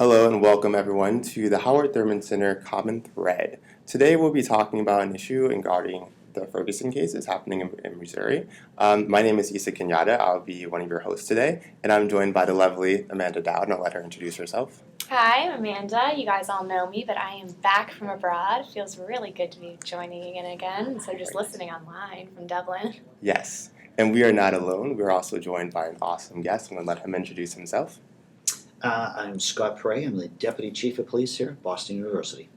Hello and welcome everyone to the Howard Thurman Center Common Thread. Today we'll be talking about an issue regarding the Ferguson case that's happening in Missouri. My name is Issa Kenyatta. I'll be one of your hosts today, and I'm joined by the lovely Amanda Dowd, and I'll let her introduce herself. Hi, I'm Amanda. You guys all know me, but I am back from abroad. Feels really good to be joining in again, so just listening online from Dublin. Yes, and we are not alone. We're also joined by an awesome guest. I'm going to let him introduce himself. I'm Scott Pare. I'm the Deputy Chief of Police here at Boston University.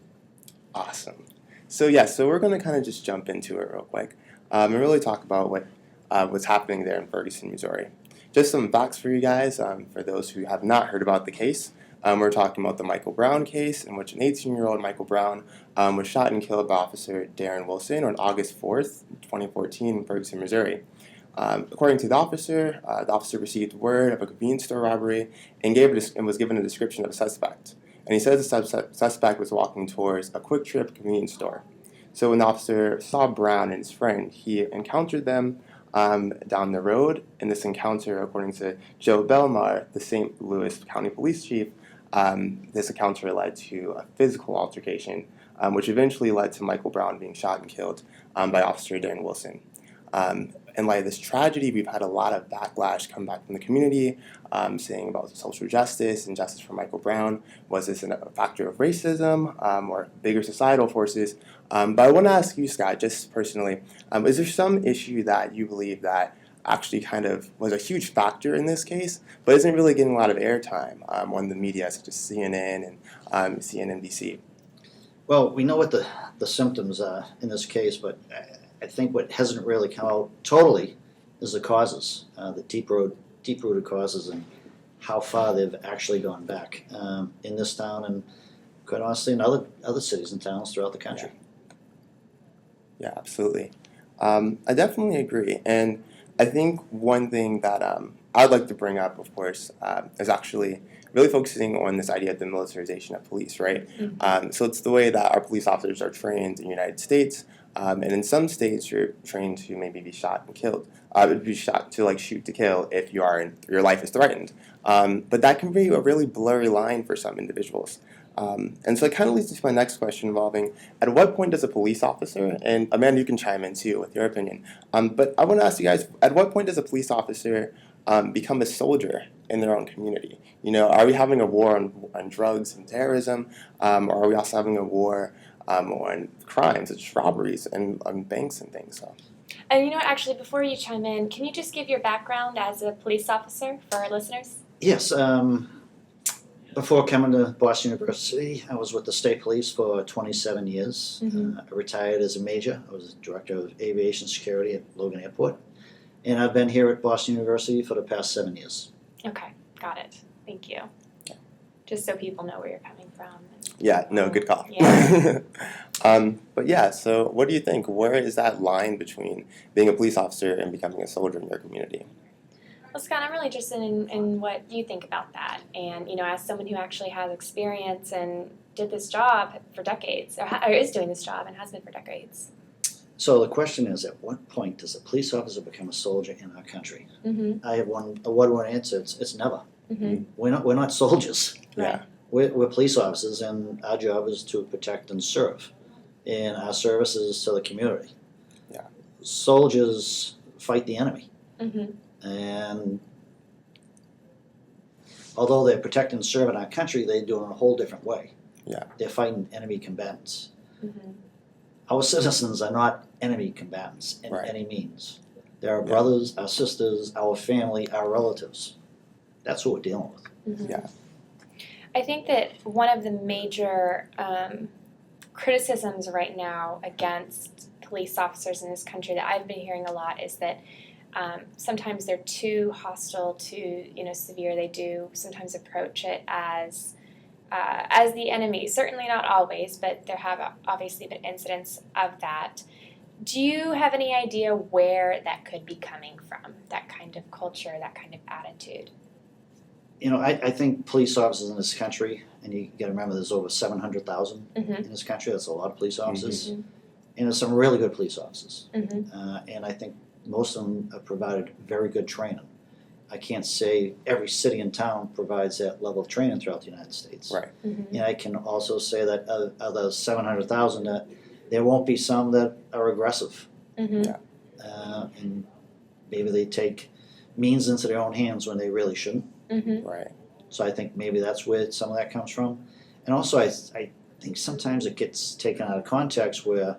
Awesome. So we're going to kind of just jump into it real quick and really talk about what's happening there in Ferguson, Missouri. Just some facts for you guys, for those who have not heard about the case. We're talking about the Michael Brown case, in which an 18-year-old Michael Brown was shot and killed by Officer Darren Wilson on August 4th, 2014 in Ferguson, Missouri. According to the officer received word of a convenience store robbery and was given a description of a suspect. And he says the suspect was walking towards a Quick Trip convenience store. So when the officer saw Brown and his friend, he encountered them down the road. In this encounter, according to Joe Belmar, the St. Louis County Police Chief, this encounter led to a physical altercation, which eventually led to Michael Brown being shot and killed by Officer Darren Wilson. In light of this tragedy, we've had a lot of backlash come back from the community, saying about social justice and justice for Michael Brown. Was this a factor of racism or bigger societal forces? But I want to ask you, Scott, just personally, is there some issue that you believe that actually kind of was a huge factor in this case, but isn't really getting a lot of airtime on the media, such as CNN and CNNBC? Well, we know what the symptoms are in this case, but I think what hasn't really come out totally is the causes, the deep-rooted causes, and how far they've actually gone back in this town and, quite honestly, in other cities and towns throughout the country. Yeah, absolutely. I definitely agree. And I think one thing that I'd like to bring up, of course, is actually really focusing on this idea of the militarization of police, right? Mm-hmm. So it's the way that our police officers are trained in the United States. And in some states, you're trained to maybe be shot and killed. Be shot to shoot to kill if your life is threatened. But that can be a really blurry line for some individuals. And so it kind of leads to my next question involving, at what point does a police officer, and Amanda, you can chime in too with your opinion, but I want to ask you guys, at what point does a police officer become a soldier in their own community? You know, are we having a war on drugs and terrorism, or are we also having a war on crimes such as robberies and on banks and things? So. And you know what, actually, before you chime in, can you just give your background as a police officer for our listeners? Yes. Before coming to Boston University, I was with the state police for 27 years. Mm-hmm. I retired as a major. I was director of aviation security at Logan Airport. And I've been here at Boston University for the past 7 years. Okay, got it. Thank you. Just so people know where you're coming from. Yeah, no, good call. Yeah. But yeah, so what do you think? Where is that line between being a police officer and becoming a soldier in your community? Well, Scott, I'm really interested in what you think about that. And, you know, as someone who actually has experience and did this job for decades, or is doing this job and has been for decades. So the question is, at what point does a police officer become a soldier in our country? Mm-hmm. I have a one-word answer. It's never. Mm-hmm. We're not soldiers. Yeah. We're police officers, and our job is to protect and serve. And our service is to the community. Yeah. Soldiers fight the enemy. Mm-hmm. And although they're protecting and serving our country, they do it in a whole different way. Yeah. They're fighting enemy combatants. Mm-hmm. Our citizens are not enemy combatants in any means. They're our brothers, our sisters, our family, our relatives. That's what we're dealing with. Mm-hmm. Yeah. I think that one of the major criticisms right now against police officers in this country that I've been hearing a lot is that sometimes they're too hostile, too severe. They do sometimes approach it as the enemy. Certainly not always, but there have obviously been incidents of that. Do you have any idea where that could be coming from, that kind of culture, that kind of attitude? You know, I think police officers in this country, and you got to remember there's over 700,000 in this country. That's a lot of police officers. Mm-hmm. And there's some really good police officers. Mm-hmm. And I think most of them have provided very good training. I can't say every city and town provides that level of training throughout the United States. Right. And I can also say that of the 700,000, that there won't be some that are aggressive. Mhm. And maybe they take means into their own hands when they really shouldn't. Mhm. Right. So I think maybe that's where some of that comes from. And also I think sometimes it gets taken out of context where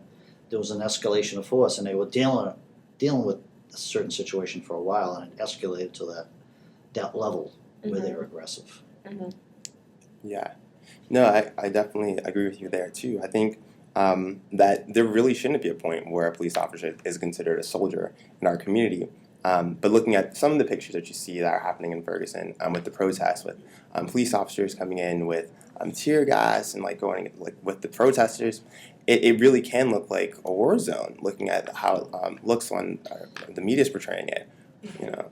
there was an escalation of force and they were dealing with a certain situation for a while and it escalated to that level where they were aggressive. Yeah. No, I definitely agree with you there too. I think that there really shouldn't be a point where a police officer is considered a soldier in our community. But looking at some of the pictures that you see that are happening in Ferguson with the protests, with police officers coming in with tear gas and like going like with the protesters, it really can look like a war zone. Looking at how it looks when the media's portraying it, you know.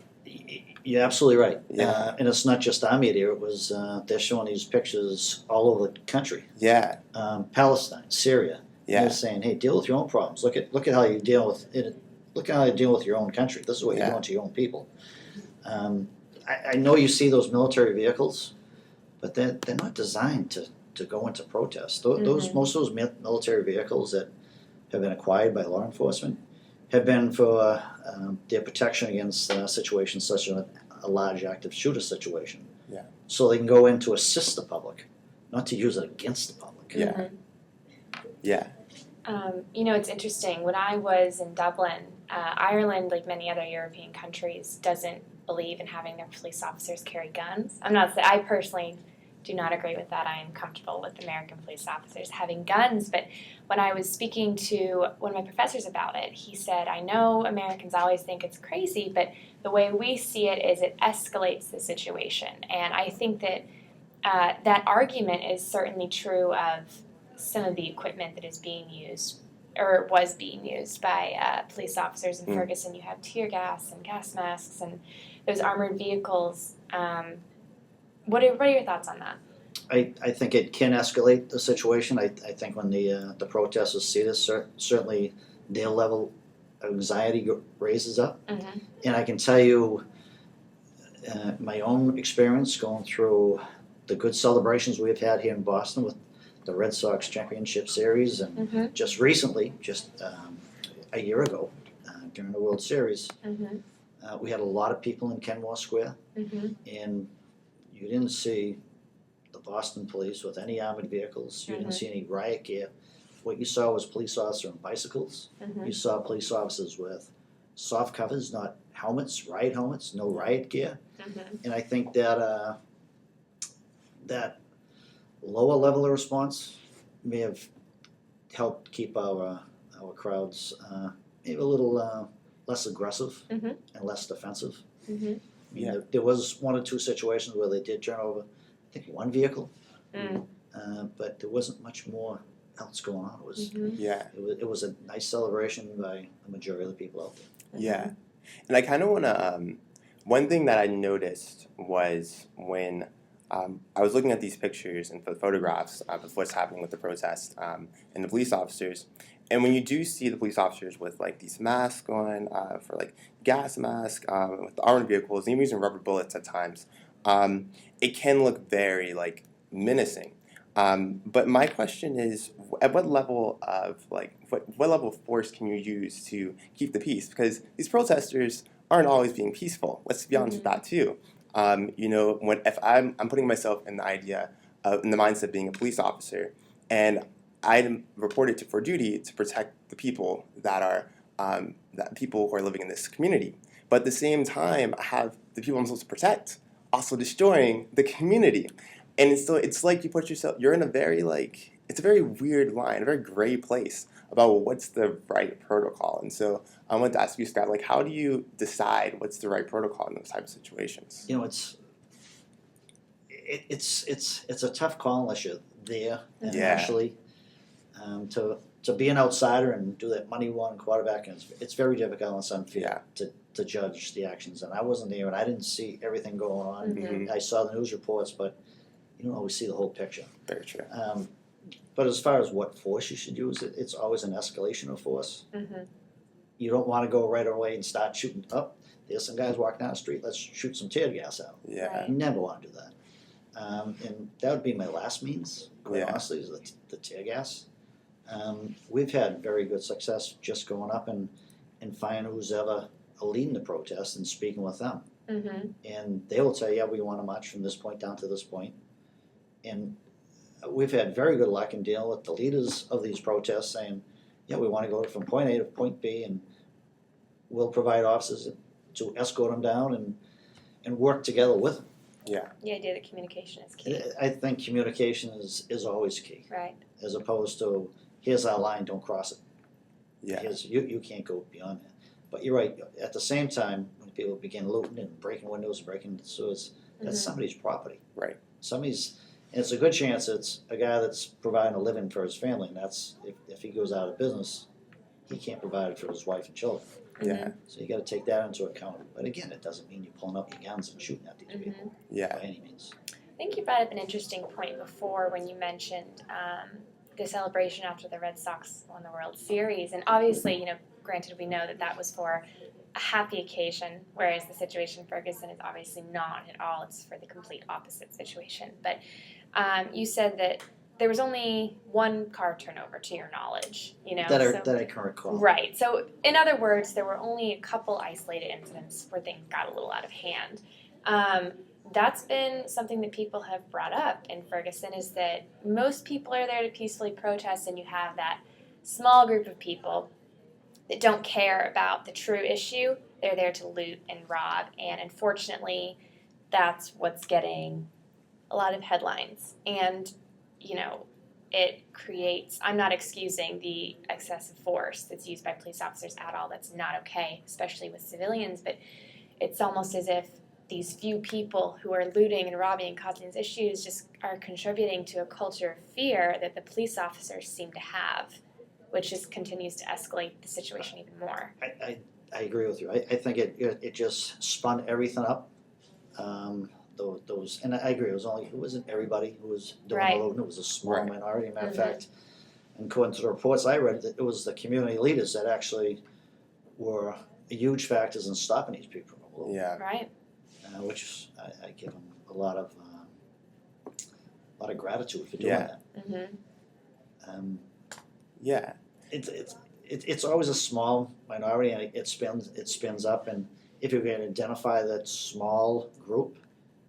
You're absolutely right. Yeah. And it's not just our media. It was they're showing these pictures all over the country. Yeah. Palestine, Syria. Yeah. They're saying, hey, deal with your own problems. Look at how you deal with it. Look at how you deal with your own country. This is what you're Yeah. doing to your own people. I know you see those military vehicles, but they're not designed to go into protest. Most of those military vehicles that have been acquired by law enforcement have been for their protection against situations such as a large active shooter situation. Yeah. So they can go in to assist the public, not to use it against the public. Yeah. Yeah. It's interesting. When I was in Dublin, Ireland, like many other European countries, doesn't believe in having their police officers carry guns. I personally do not agree with that. I am comfortable with American police officers having guns. But when I was speaking to one of my professors about it, he said, I know Americans always think it's crazy, but the way we see it is it escalates the situation. And I think that that argument is certainly true of some of the equipment that is being used or was being used by police officers in Ferguson. You have tear gas and gas masks and those armored vehicles. What are your thoughts on that? I think it can escalate the situation. I think when the protesters see this, certainly their level of anxiety raises up. And I can tell you my own experience going through the good celebrations we've had here in Boston with the Red Sox Championship Series, and just recently, a year ago, during the World Series, we had a lot of people in Kenmore Square, and you didn't see the Boston police with any armored vehicles. You didn't see any riot gear. What you saw was police officers on bicycles. You saw police officers with soft covers, not helmets, riot helmets, no riot gear. And I think that that lower level of response may have helped keep our crowds maybe a little less aggressive and less defensive. There was one or two situations where they did turn over, I think, one vehicle, but there wasn't much more else going on. It was it was a nice celebration by the majority of the people out there. Yeah, and I kind of want to. One thing that I noticed was when I was looking at these pictures and photographs of what's happening with the protest and the police officers, and when you do see the police officers with like these masks on for like gas masks with the armored vehicles, even using rubber bullets at times, it can look very like menacing. But my question is, at what level of what level of force can you use to keep the peace? Because these protesters aren't always being peaceful. Let's be honest with that too. If I'm putting myself in the idea in the mindset of being a police officer, and I'm reported for duty to protect the people that are people who are living in this community, but at the same time, I have the people I'm supposed to protect also destroying the community, and it's like you put yourself. You're in a very it's a very weird line, a very gray place about what's the right protocol. And so I wanted to ask you, Scott, how do you decide what's the right protocol in those types of situations? It's a tough call unless you're there and Yeah. actually to be an outsider and do that money one quarterback, and it's very difficult and unfair to judge the actions. And I wasn't there and I didn't see everything going on. I saw the news reports, but you don't always see the whole picture. Very true. But as far as what force you should use, it's always an escalation of force. you don't want to go right away and start shooting up. There's some guys walking down the street. Let's shoot some tear gas out. Yeah. Right. You never want to do that. And that would be my last means, quite Yeah. honestly, is the tear gas. We've had very good success just going up and finding who's ever leading the protest and speaking with them. Mm-hmm. And they will tell you, yeah, we want to march from this point down to this point. And we've had very good luck in dealing with the leaders of these protests saying, yeah, we want to go from point A to point B, and we'll provide officers to escort them down and work together with them. Yeah. The idea that communication is key. I think communication is always key, Right. as opposed to, here's our line, don't cross it. Yeah. Here's, you can't go beyond that. But you're right, at the same time, when people begin looting and breaking windows and breaking into sewers, that's Mhm. somebody's property. Right. And it's a good chance it's a guy that's providing a living for his family, and that's, if he goes out of business, he can't provide it for his wife and children. Yeah. So you gotta take that into account. But again, it doesn't mean you're pulling up your guns and shooting at these people by Yeah. any means. I think you brought up an interesting point before when you mentioned the celebration after the Red Sox won the World Series. And obviously, granted, we know that that was for a happy occasion, whereas the situation in Ferguson is obviously not at all. It's for the complete opposite situation. But you said that there was only one car turnover, to your knowledge, That I can recall. Right. So, in other words, there were only a couple isolated incidents where things got a little out of hand. That's been something that people have brought up in Ferguson, is that most people are there to peacefully protest, and you have that small group of people that don't care about the true issue. They're there to loot and rob, and unfortunately, that's what's getting a lot of headlines. And, it creates, I'm not excusing the excessive force that's used by police officers at all. That's not okay, especially with civilians, but it's almost as if these few people who are looting and robbing and causing these issues just are contributing to a culture of fear that the police officers seem to have, which just continues to escalate the situation even more. I agree with you. I think it just spun everything up. Those and I agree. It wasn't everybody who was doing Right. the looting. It was a small Right. minority. Matter of Mhm. fact, and according to the reports I read, that it was the community leaders that actually were huge factors in stopping these people from looting. Yeah. Right? Which I give them a lot of gratitude for doing Yeah. that. Mm-hmm. Yeah. It's always a small minority, and it spins up. And if you can identify that small group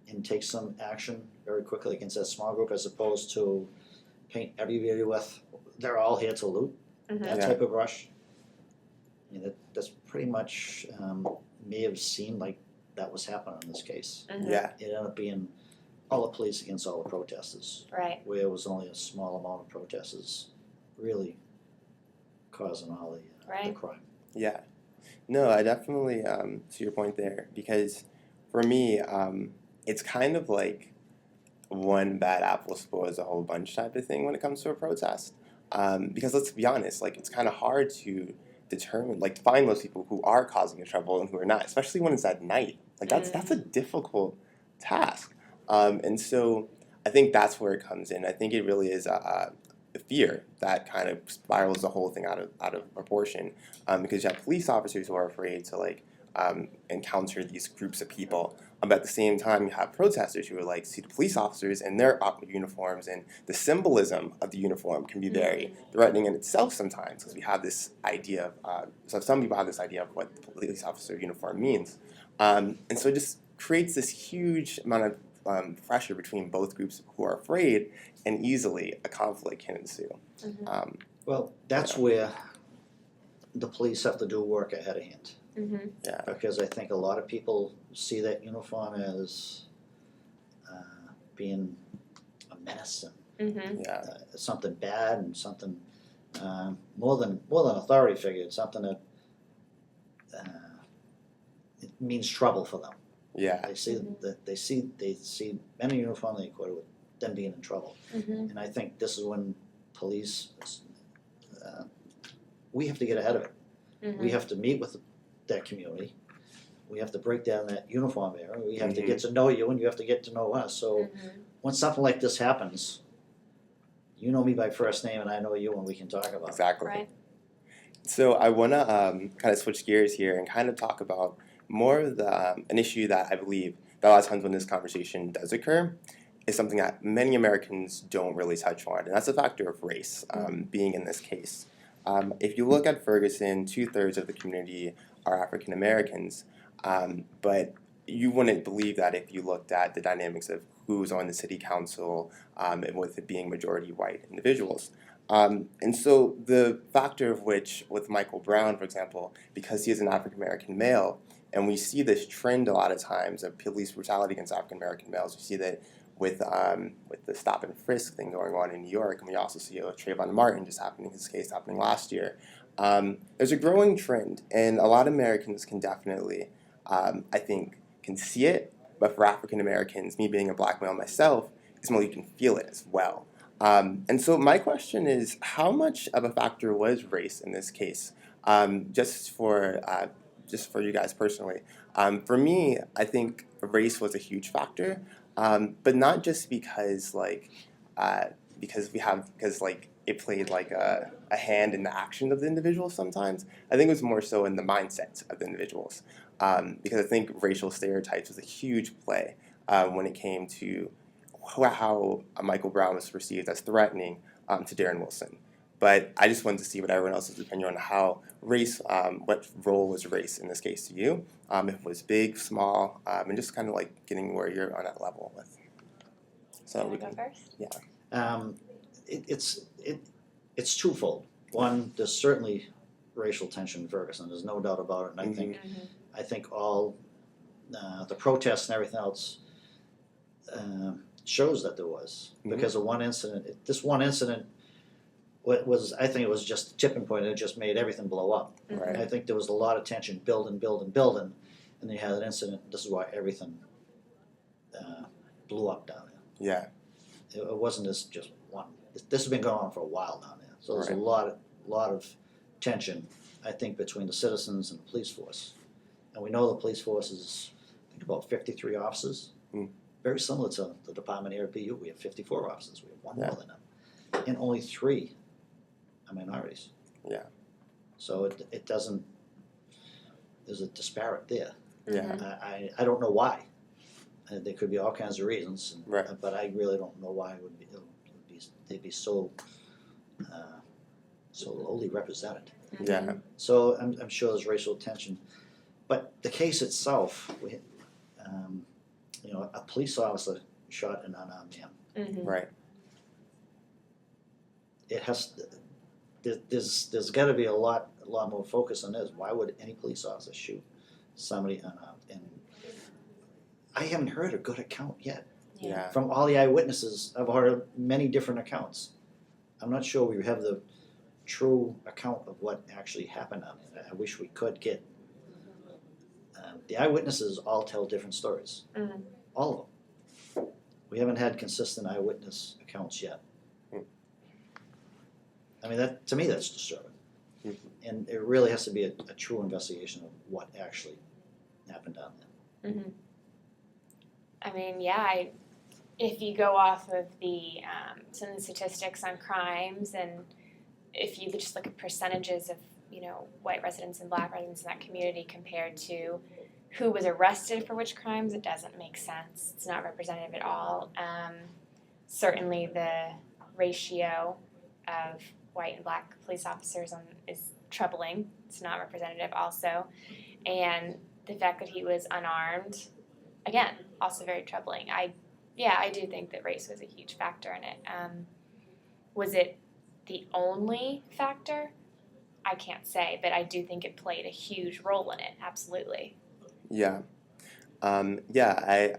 and take some action very quickly against that small group, as opposed to paint everybody with they're all here to loot, Mm-hmm. that Yeah. type of brush. That's pretty much may have seemed like that was happening in this case. Mm-hmm. Yeah. It ended up being all the police against all the protesters, Right. where it was only a small amount of protesters really causing all the Right. crime. Yeah. No, I definitely, to your point there, because for me, it's kind of like one bad apple spoils a whole bunch type of thing when it comes to a protest. Because let's be honest, like, it's kind of hard to determine, like, find those people who are causing the trouble and who are not, especially when it's at night. Like, that's a difficult task. And so I think that's where it comes in. I think it really is a fear that kind of spirals the whole thing out of proportion, because you have police officers who are afraid to encounter these groups of people, but at the same time you have protesters who are like, see the police officers in their uniforms, and the symbolism of the uniform can be very threatening in itself sometimes, because we have this idea of so some people have this idea of what the police officer uniform means, and so it just creates this huge amount of pressure between both groups who are afraid, and easily a conflict can ensue. Mm-hmm. Well, that's where the police have to do work ahead of hand, Mm-hmm. Yeah, because I think a lot of people see that uniform as being a menace and Mm-hmm. yeah, something bad and something more than authority figure. It's something that it means trouble for them. yeah, They see that they see men in uniform, they equate it with them being in trouble. Mm-hmm. And I think this is when police, we have to get ahead of it. Mm-hmm. We have to meet with that community. We have to break down that uniform area. We have to Mhm. get to know you, and you have to get to know us. So Mm-hmm. when something like this happens, you know me by first name, and I know you, and we can talk about it. exactly. Right. So I want to kind of switch gears here and kind of talk about more of an issue that I believe that a lot of times when this conversation does occur is something that many Americans don't really touch on, and that's the factor of race being in this case. If you look at Ferguson, 2/3 of the community are African Americans, but you wouldn't believe that if you looked at the dynamics of who's on the city council and with it being majority white individuals. And so the factor of which with Michael Brown, for example, because he is an African American male, and we see this trend a lot of times of police brutality against African American males. We see that with the stop and frisk thing going on in New York, and we also see Trayvon Martin just happening, his case happening last year. There's a growing trend, and a lot of Americans can definitely, I think, can see it. But for African Americans, me being a black male myself, it's more you can feel it as well. And so my question is, how much of a factor was race in this case? Just for you guys personally. For me, I think race was a huge factor, but not just because it played like a hand in the action of the individuals sometimes. I think it was more so in the mindset of the individuals, because I think racial stereotypes was a huge play when it came to how Michael Brown was perceived as threatening to Darren Wilson. But I just wanted to see what everyone else's opinion on how race, what role was race in this case to you, if it was big, small, and just kind of like getting where you're on that level with. So we go first? Yeah. It's twofold. One, there's certainly racial tension in Ferguson. There's no doubt about it. And I think all the protests and everything else shows that there was, because of one incident. This one incident was, I think it was just a tipping point, and it just made everything blow up. Right. I think there was a lot of tension building, and then you had an incident. This is why everything blew up down there. Yeah. It wasn't just one. This has been going on for a while down there. So there's Right. a lot of tension, I think, between the citizens and the police force. And we know the police force is, I think, about 53 officers. Very similar to the department here at BU. We have 54 officers. We have one more than them. And only 3 are minorities. Yeah. So it doesn't, there's a disparate there. Yeah. I don't know why. There could be all kinds of reasons, Right. But I really don't know why they'd be so lowly represented. Yeah. So I'm sure there's racial tension, but the case itself, a police officer shot an unarmed man. Right. It has. There's got to be a lot more focus on this. Why would any police officer shoot somebody unarmed? And I haven't heard a good account yet. Yeah. From all the eyewitnesses, I've heard many different accounts. I'm not sure we have the true account of what actually happened on it. I wish we could get. The eyewitnesses all tell different stories. All of them. We haven't had consistent eyewitness accounts yet. I mean, to me, that's disturbing. And it really has to be a true investigation of what actually happened down there. I mean, yeah, if you go off of some of the statistics on crimes, and if you just look at percentages of, white residents and black residents in that community compared to who was arrested for which crimes, it doesn't make sense. It's not representative at all. Certainly the ratio of white and black police officers is troubling. It's not representative also. And the fact that he was unarmed, again, also very troubling. I do think that race was a huge factor in it. Was it the only factor? I can't say, but I do think it played a huge role in it, absolutely. Yeah. I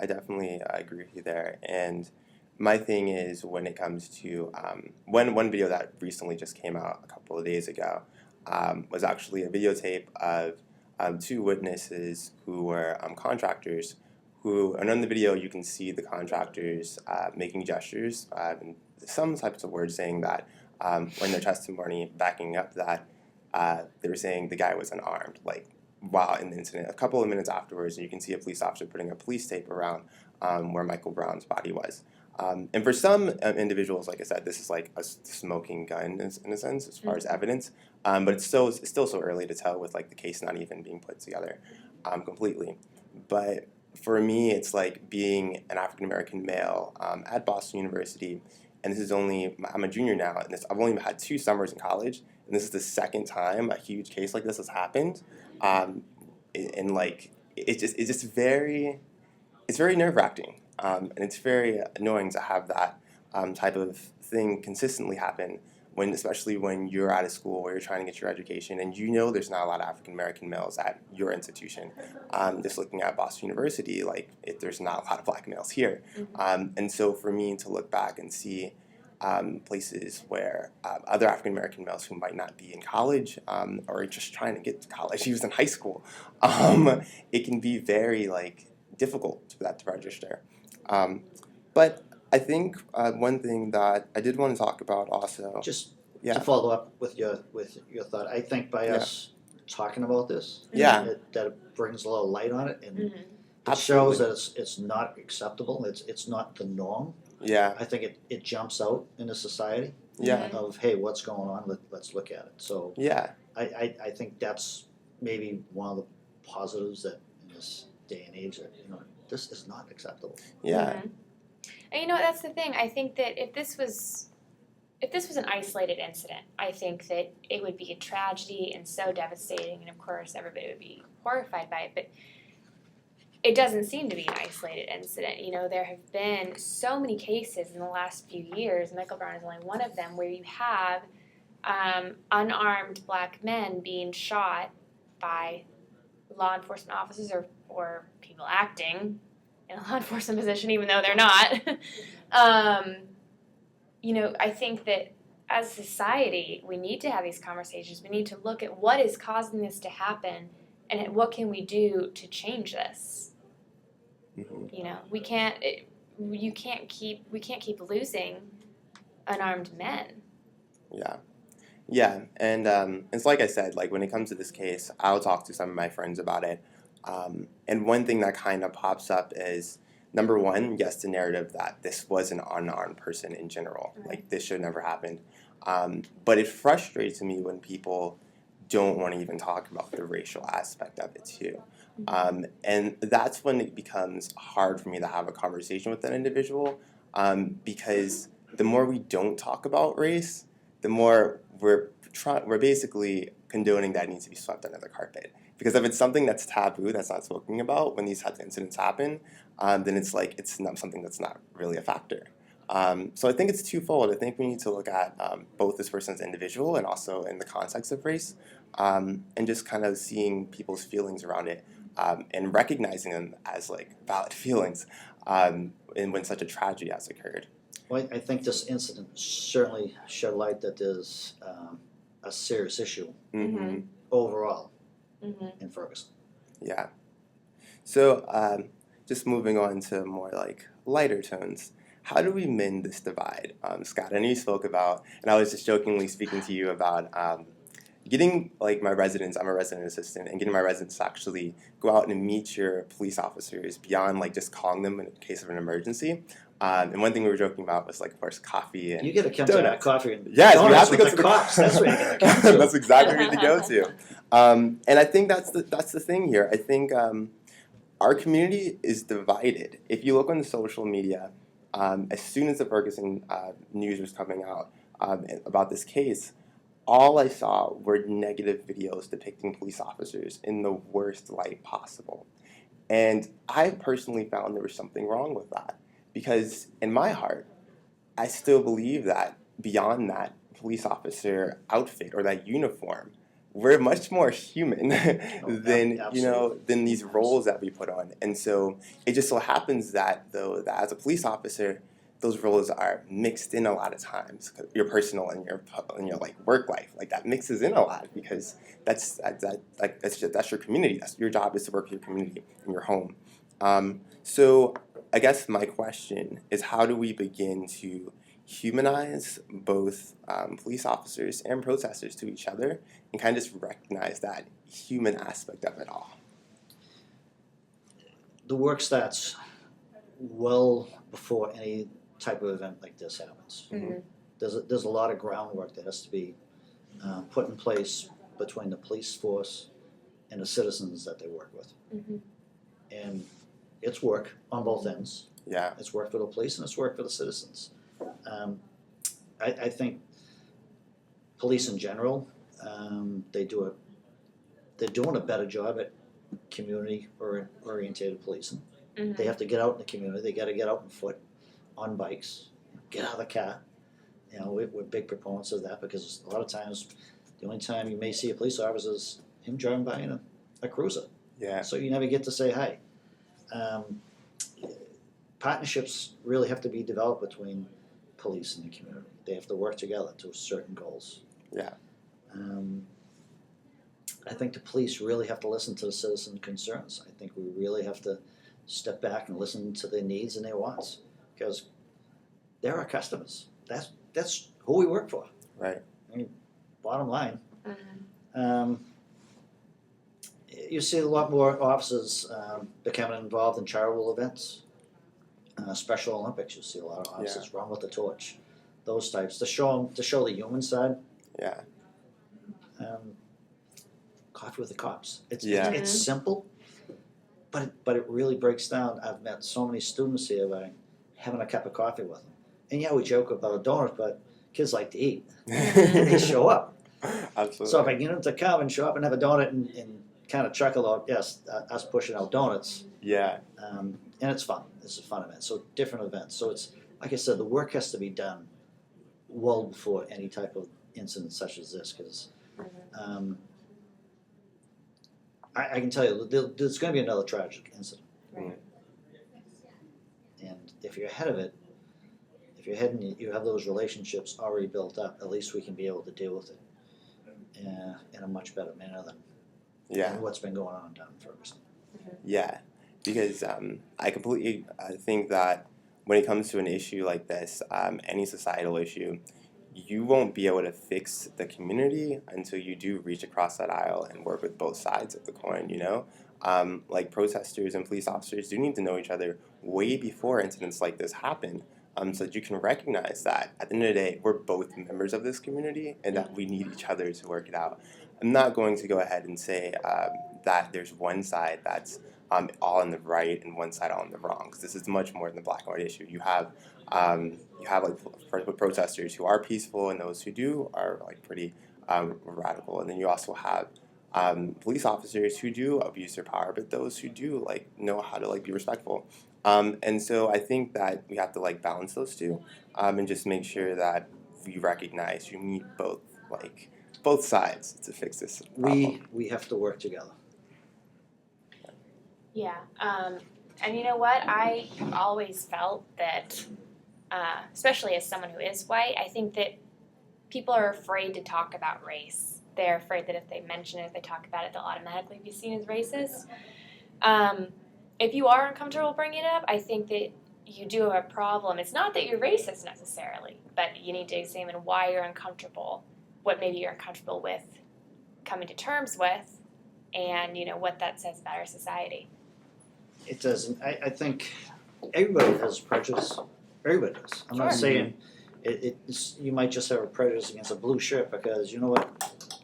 definitely agree with you there. And my thing is when it comes to one video that recently just came out a couple of days ago was actually a videotape of 2 witnesses who were contractors who, and on the video you can see the contractors making gestures and some types of words saying that in their testimony backing up that they were saying the guy was unarmed, like while in the incident. A couple of minutes afterwards, and you can see a police officer putting a police tape around where Michael Brown's body was. And for some individuals, like I said, this is like a smoking gun in a sense as far as evidence. But it's still so early to tell with like the case not even being put together completely. But for me, it's like being an African American male at Boston University, and this is I'm a junior now, and I've only had 2 summers in college, and this is the second time a huge case like this has happened. And like it's very nerve-wracking, and it's very annoying to have that type of thing consistently happen especially when you're at a school where you're trying to get your education and you know there's not a lot of African American males at your institution. Just looking at Boston University, there's not a lot of black males here. And so for me to look back and see places where other African American males who might not be in college or just trying to get to college, he was in high school, it can be very difficult for that to register. But I think one thing that I did want to talk about also. Just Yeah. to follow up with your thought, I think by us talking about this, Yeah. that it brings a little light on it, and it Absolutely. shows that it's not acceptable. It's not the norm. Yeah. I think it jumps out in the society. Yeah. Of hey, what's going on? Let's look at it. So Yeah. I think that's maybe one of the positives that in this day and age that this is not acceptable. Yeah. And that's the thing. I think that if this was an isolated incident, I think that it would be a tragedy and so devastating, and of course everybody would be horrified by it. But it doesn't seem to be an isolated incident. There have been so many cases in the last few years. Michael Brown is only one of them, where you have unarmed black men being shot by law enforcement officers or people acting in a law enforcement position, even though they're not. I think that as a society, we need to have these conversations. We need to look at what is causing this to happen, and what can we do to change this. Mm-hmm. We can't keep losing unarmed men. Yeah, and it's like I said, when it comes to this case, I'll talk to some of my friends about it. And one thing that kind of pops up is, number one, yes, the narrative that this was an unarmed person in general. Right. This should never happen. But it frustrates me when people don't want to even talk about the racial aspect of it too. And that's when it becomes hard for me to have a conversation with that individual, because the more we don't talk about race, the more we're basically condoning that it needs to be swept under the carpet. Because if it's something that's taboo, that's not spoken about when these types of incidents happen, then it's not something that's not really a factor. So I think it's twofold. I think we need to look at both this person as an individual and also in the context of race, and just kind of seeing people's feelings around it, and recognizing them as valid feelings, and when such a tragedy has occurred. Well, I think this incident certainly shed light that there's a serious issue overall in Ferguson. Yeah. So just moving on to more lighter tones, how do we mend this divide? Scott, I know you spoke about, and I was just jokingly speaking to you about getting my residents, I'm a resident assistant, and getting my residents to actually go out and meet your police officers beyond just calling them in case of an emergency. And one thing we were joking about was of course coffee and you get to come donuts. to coffee and yes, donuts we have to with go the to the cops. That's where you get to come to. That's exactly where you go to. And I think that's the thing here. I think our community is divided. If you look on the social media, as soon as the Ferguson news was coming out about this case, all I saw were negative videos depicting police officers in the worst light possible. And I personally found there was something wrong with that. Because in my heart, I still believe that beyond that police officer outfit or that uniform, we're much more human than these roles that we put on. And so it just so happens that that as a police officer, those roles are mixed in a lot of times. Your personal and your work life, that mixes in a lot, because that's your community. That's your job, is to work with your community in your home. So I guess my question is, how do we begin to humanize both police officers and protesters to each other, and kind of just recognize that human aspect of it all? The work starts well before type of event like this happens. Mm-hmm. There's a lot of groundwork that has to be put in place between the police force and the citizens that they work with. Mm-hmm. And it's work on both ends. Yeah. It's work for the police and it's work for the citizens. I think police in general, they're doing a better job at community orientated policing. Mm-hmm. They have to get out in the community. They got to get out on foot, on bikes, get out of the car. You know, we're big proponents of that because a lot of times, the only time you may see a police officer is him driving by in a cruiser. Yeah. So you never get to say hi. Partnerships really have to be developed between police and the community. They have to work together to certain goals. Yeah. I think the police really have to listen to the citizen concerns. I think we really have to step back and listen to their needs and their wants because they're our customers. That's who we work for. Right. I mean, bottom line. Mm-hmm. You see a lot more officers becoming involved in charitable events. Special Olympics, you see a lot of officers run with the torch. Those types to show the human side. Yeah. Coffee with the cops. It's Mhm. simple, but it really breaks down. I've met so many students here by having a cup of coffee with them. And yeah, we joke about donuts, but kids like to eat. And they show up. Absolutely. So if I get them to come and show up and have a donut and kind of chuckle out, yes, us pushing out donuts. Yeah. And it's fun. It's a fun event. So different events. So it's, like I said, the work has to be done well before any type of incident such as this because I can tell you there's going to be another tragic incident. Right. And if you're ahead of it, if you're ahead and you have those relationships already built up, at least we can be able to deal with it in a much better manner than what's been going on down in Ferguson. Yeah, because I completely think that when it comes to an issue like this, any societal issue, you won't be able to fix the community until you do reach across that aisle and work with both sides of the coin, you know? Like protesters and police officers do need to know each other way before incidents like this happen, so that you can recognize that at the end of the day, we're both members of this community and that we need each other to work it out. I'm not going to go ahead and say that there's one side that's all on the right and one side all on the wrong, because this is much more than the black and white issue. You have like protesters who are peaceful and those who do are like pretty radical, and then you also have police officers who do abuse their power, but those who do like know how to like be respectful. And so I think that we have to like balance those two, and just make sure that we recognize you need both sides to fix this problem. We have to work together. Yeah, and you know what? I always felt that, especially as someone who is white, I think that people are afraid to talk about race. They're afraid that if they mention it, if they talk about it, they'll automatically be seen as racist. If you are uncomfortable bringing it up, I think that you do have a problem. It's not that you're racist necessarily, but you need to examine why you're uncomfortable, what maybe you're uncomfortable with coming to terms with, and you know what that says about our society. It doesn't. I think everybody has prejudice. Everybody does. I'm not saying it's, you might just have a prejudice against a blue shirt because you know what?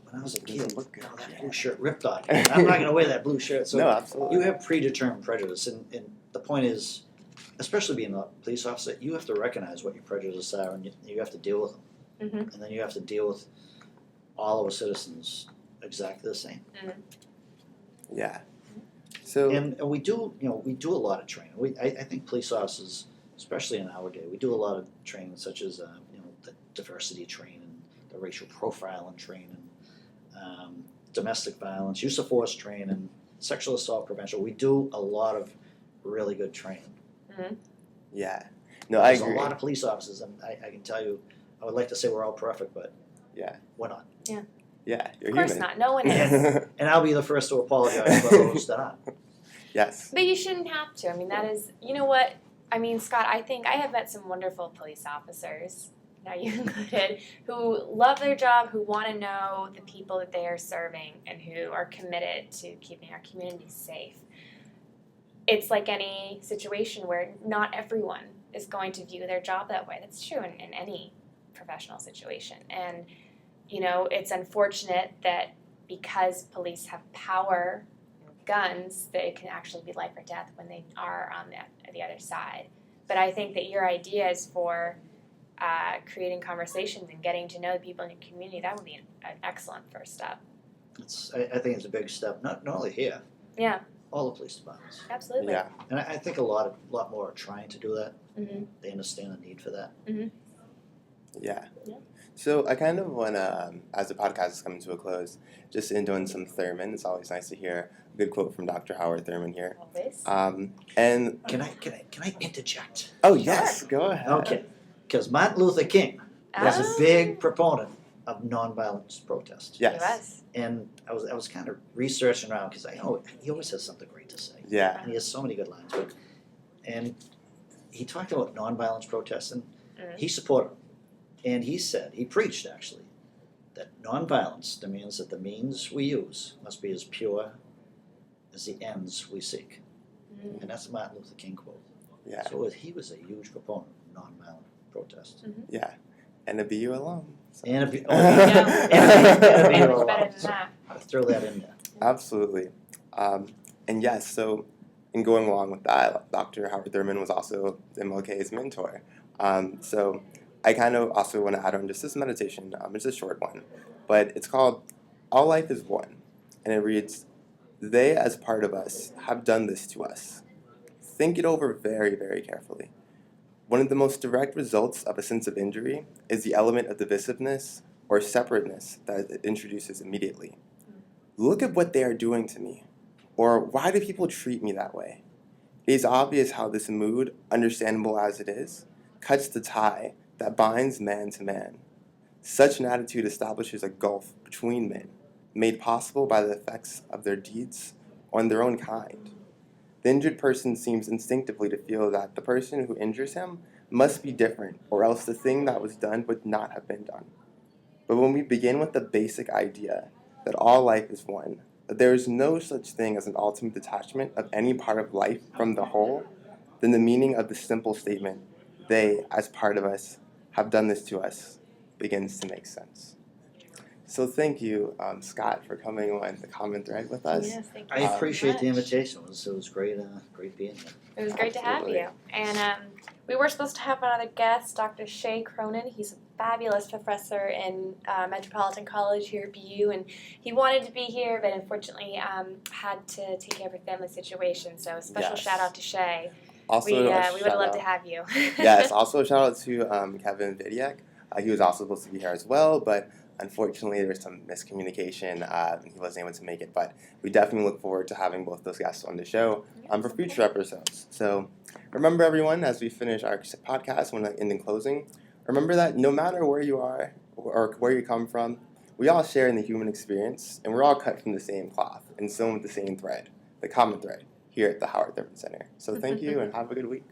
When I was a kid, that blue shirt ripped on me. I'm not going to wear that blue shirt. So No, absolutely. you have predetermined prejudice, and the point is, especially being a police officer, you have to recognize what your prejudices are, and you have to deal with them. Mm-hmm. And then you have to deal with all of our citizens exactly the same. Mm-hmm. Yeah. So And we do, we do a lot of training. I think police officers, especially in our day, we do a lot of training, such as the diversity training, the racial profiling training, domestic violence, use of force training, sexual assault prevention. We do a lot of really good training. Mm-hmm. yeah. No, I There's agree. a lot of police officers, and I can tell you, I would like to say we're all perfect, but Yeah. we're not. Yeah, you're Of course human. not. No one is. And I'll be the first to apologize for those that aren't. Yes. But you shouldn't have to. I mean, that is, you know what? I mean, Scott, I think I have met some wonderful police officers, now you included, who love their job, who want to know the people that they are serving, and who are committed to keeping our communities safe. It's like any situation where not everyone is going to view their job that way. That's true in any professional situation. And, it's unfortunate that because police have power, guns, that it can actually be life or death when they are on the other side. But I think that your ideas for creating conversations and getting to know the people in your community, that would be an excellent first step. I think it's a big step, not only here. Yeah. All the police departments. Absolutely. Yeah. And I think a lot more are trying to do that. Mm-hmm. They understand the need for that. Mm-hmm. Yeah. Yeah. So I kind of want to, as the podcast is coming to a close, just end on some Thurman. It's always nice to hear a good quote from Dr. Howard Thurman here. Always. And Can I interject? oh yes, go ahead. Okay, because Martin Luther King was a big proponent of nonviolent protest. Yes. He was. And I was kind of researching around because I know he always has something great to say. Yeah. And he has so many good lines. And he talked about nonviolence protests, and he supported them. And he preached actually, that nonviolence demands that the means we use must be as pure as the ends we seek. Mm-hmm. And that's a Martin Luther King quote. Yeah. So he was a huge proponent of nonviolent protest. Mm-hmm. Yeah. And a BU alum. So. And a, Much better alum. than that. I'll throw that in there. Absolutely. And yes, so in going along with that, Dr. Howard Thurman was also MLK's mentor. So I kind of also want to add on just this meditation. It's a short one, but it's called All Life is One. And it reads, they as part of us have done this to us. Think it over very, very carefully. One of the most direct results of a sense of injury is the element of divisiveness or separateness that it introduces immediately. Look at what they are doing to me. Or why do people treat me that way? It is obvious how this mood, understandable as it is, cuts the tie that binds man to man. Such an attitude establishes a gulf between men, made possible by the effects of their deeds on their own kind. The injured person seems instinctively to feel that the person who injures him must be different, or else the thing that was done would not have been done. But when we begin with the basic idea that all life is one, that there is no such thing as an ultimate detachment of any part of life from the whole, then the meaning of the simple statement, they, as part of us, have done this to us, begins to make sense. So thank you, Scott, for coming on the Common Thread with us. Yes, thank you. I so appreciate the much. invitation. It was great being here. It was great to have Absolutely. you. And we were supposed to have another guest, Dr. Shay Cronin. He's a fabulous professor in Metropolitan College here at BU, and he wanted to be here, but unfortunately had to take care of a family situation. So a special Yes. shout out to Shay. Also, We a would have shout loved out- to have you. Yes, also a shout out to Kevin Vidiak. He was also supposed to be here as well, but unfortunately there was some miscommunication and he wasn't able to make it. But we definitely look forward to having both those guests on the show for future episodes. So remember, everyone, as we finish our podcast, when in closing, remember that no matter where you are or where you come from, we all share in the human experience, and we're all cut from the same cloth and sewn with the same thread, the common thread, here at the Howard Thurman Center. So thank you and have a good week.